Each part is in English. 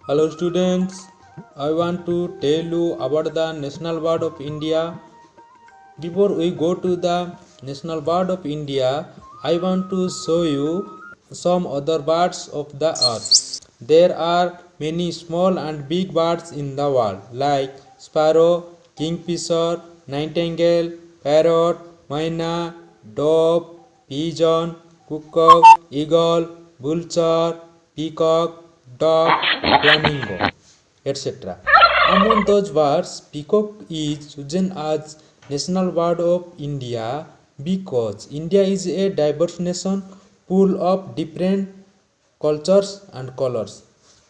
Hello students, I want to tell you about the National Bird of India. Before we go to the National Bird of India, I want to show you some other birds of the earth. There are many small and big birds in the world like sparrow, kingfisher, nightingale, parrot, myna, dove, pigeon, cuckoo, eagle, vulture, peacock, duck, flamingo, etc. Among those birds, peacock is chosen as national bird of India because India is a diverse nation full of different cultures and colors.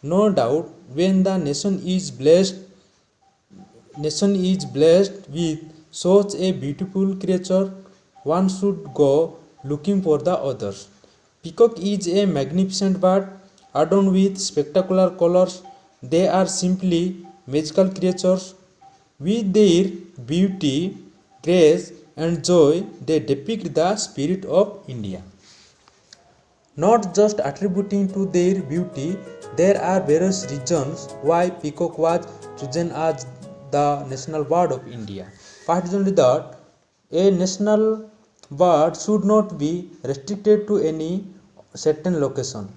No doubt, when the nation is blessed with such a beautiful creature, one should go looking for the others. Peacock is a magnificent bird adorned with spectacular colors. They are simply magical creatures. With their beauty, grace, and joy, they depict the spirit of India. Not just attributing to their beauty, there are various reasons why peacock was chosen as the national bird of India. First reason is that a national bird should not be restricted to any certain location,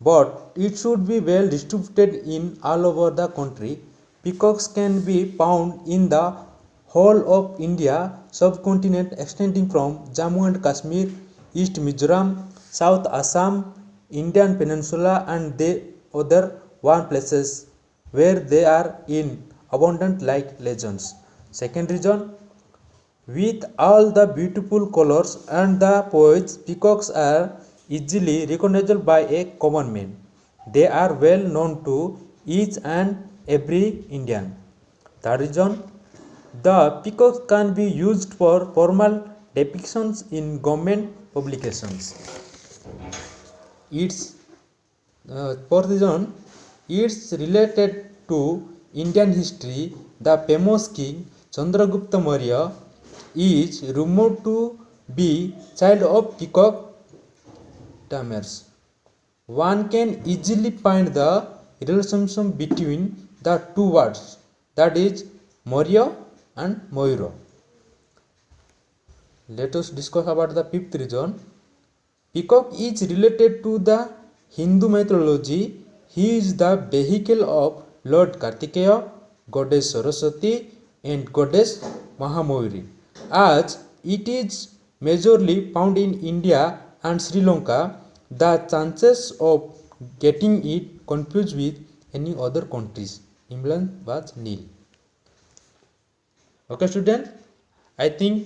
but it should be well distributed in all over the country. Peacocks can be found in the whole of India subcontinent extending from Jammu and Kashmir, East Mizoram, South Assam, Indian Peninsula and the other warm places where they are in abundant like legends. Second reason, with all the beautiful colors and the poise, peacocks are easily recognizable by a common man. They are well known to each and every Indian. Third reason, the peacock can be used for formal depictions in government publications. Its fourth reason, it's related to Indian history. The famous king Chandragupta Maurya is rumored to be child of peacock tamers. One can easily find the relationship between the two words, that is Maurya and Mayura. Let us discuss about the fifth reason. Peacock is related to the Hindu mythology. He is the vehicle of Lord Kartikeya, goddess Saraswati, and goddess Mahamayuri. As it is majorly found in India and Sri Lanka, the chances of getting it confused with any other countries England was nil. Okay, students, I think